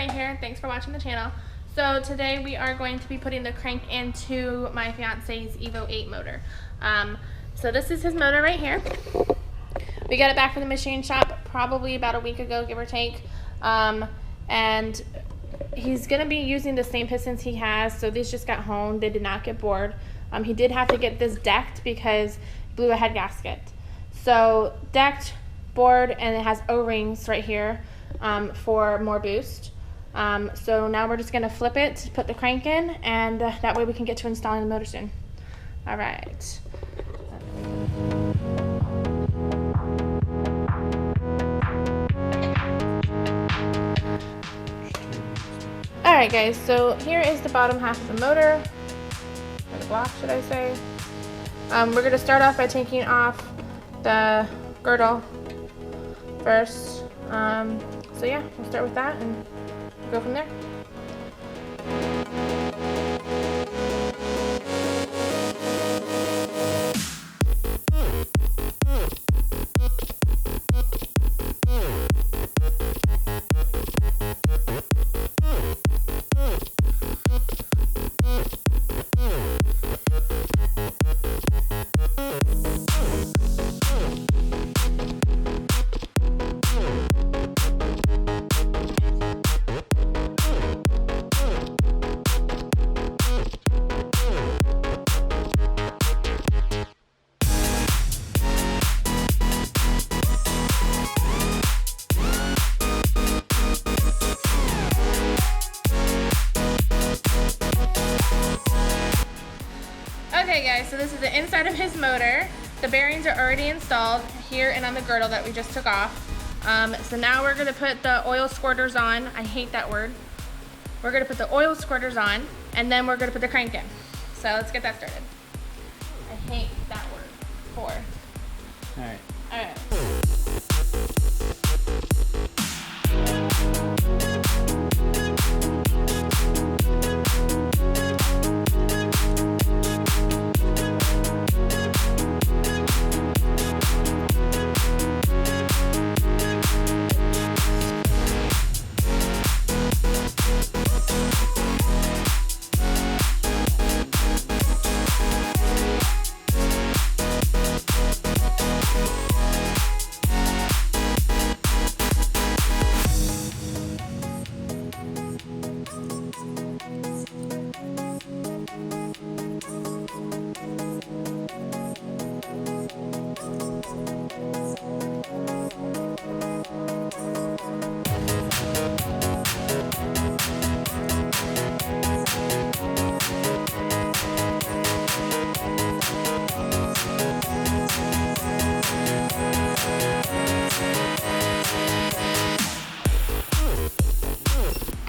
right here. Thanks for watching the channel. So today we are going to be putting the crank into my fiance's EVO 8 motor. So this is his motor right here. We got it back from the machine shop probably about a week ago, give or take. And he's going to be using the same pistons he has, so these just got honed. They did not get bored. He did have to get this decked because he blew a head gasket. So decked, bored, and it has O-rings right here for more boost. So now we're just going to flip it, put the crank in, and that way we can get to installing the motor soon. All right. Alright guys, so here is the bottom half of the motor, or the block should I say. We're going to start off by taking off the girdle first. So yeah, we'll start with that and go from there. Okay guys, so this is the inside of his motor. The bearings are already installed here and on the girdle that we just took off. So now we're gonna put the oil squirters on. I hate that word. We're gonna put the oil squirters on, and then we're gonna put the crank in. So let's get that started. I hate that word. All right.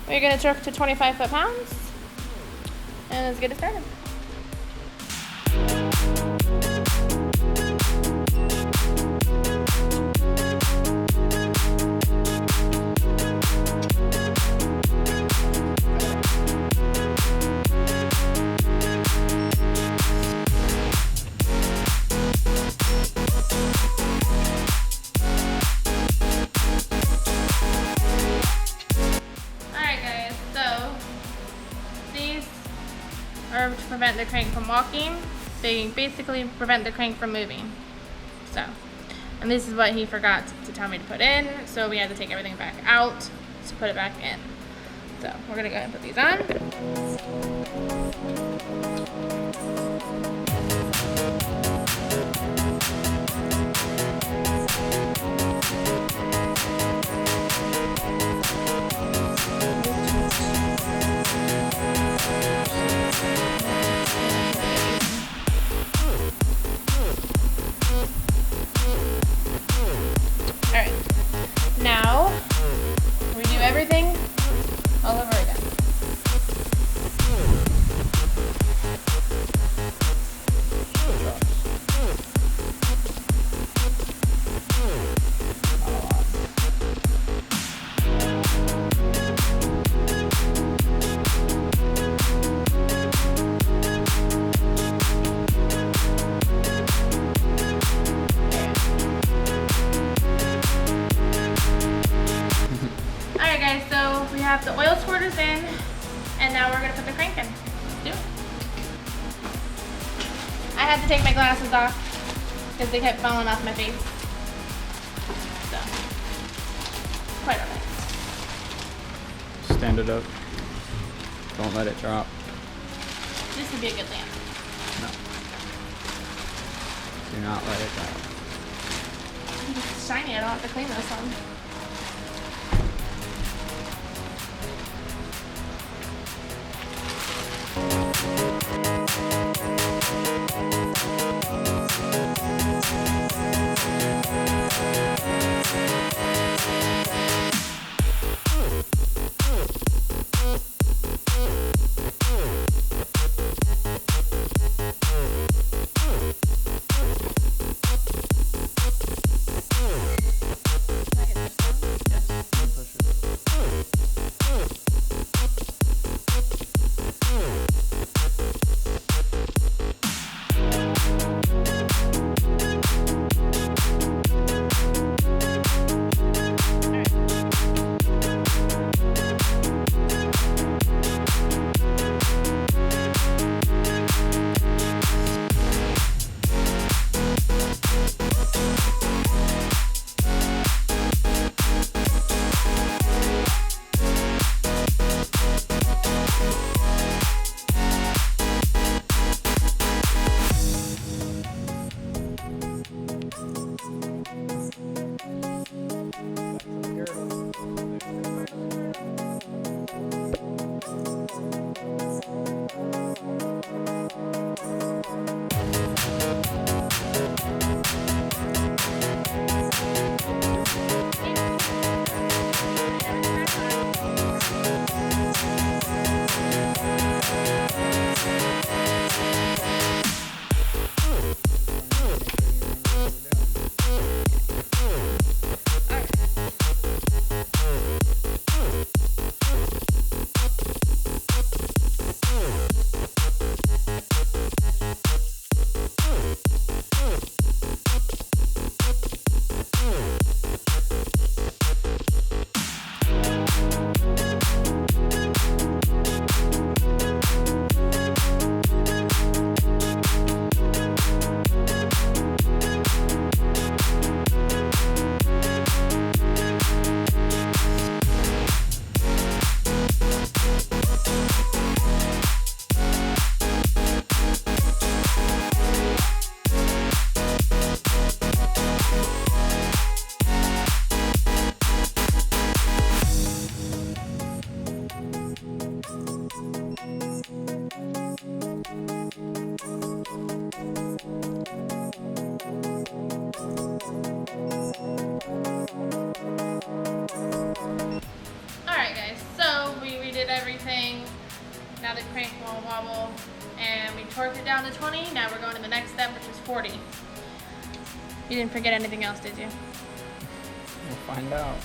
We're going to torque to 25 foot-pounds, and let's get it started. Or to prevent the crank from walking. They basically prevent the crank from moving. So, and this is what he forgot to tell me to put in, so we had to take everything back out to put it back in. So we're gonna go ahead and put these on. Alright, now we do everything all over again. got the oil squirters in, and now we're gonna put the crank in. Let's do it. I had to take my glasses off because they kept falling off my face. So, quite alright. Stand it up. Don't let it drop. This would be a good lamp. No. Do not let it drop. It's shiny, I don't have to clean this one. Everything. Now the crank won't wobble, and we torqued it down to 20. Now we're going to the next step, which is 40. You didn't forget anything else, did you? We'll find out.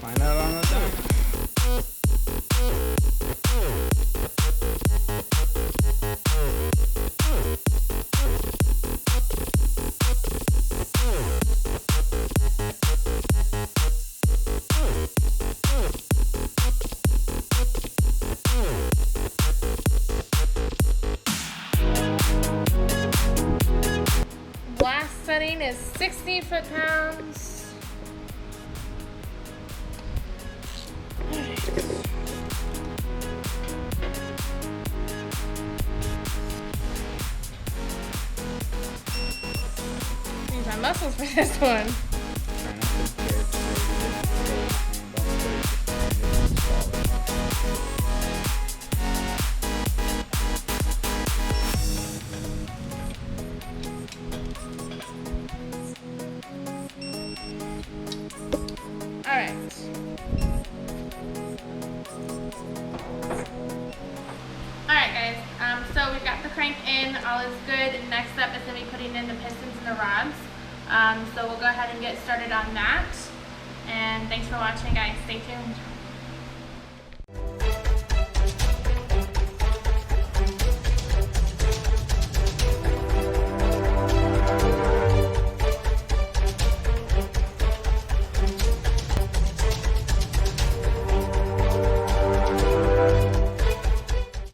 Find out on the dime. Setting is 60 foot-pounds. Use my muscles for this one. Alright. Alright guys, so we've got the crank in, all is good. Next step is going to be putting in the pistons and the rods. So we'll go ahead and get started on that. And thanks for watching guys, stay tuned.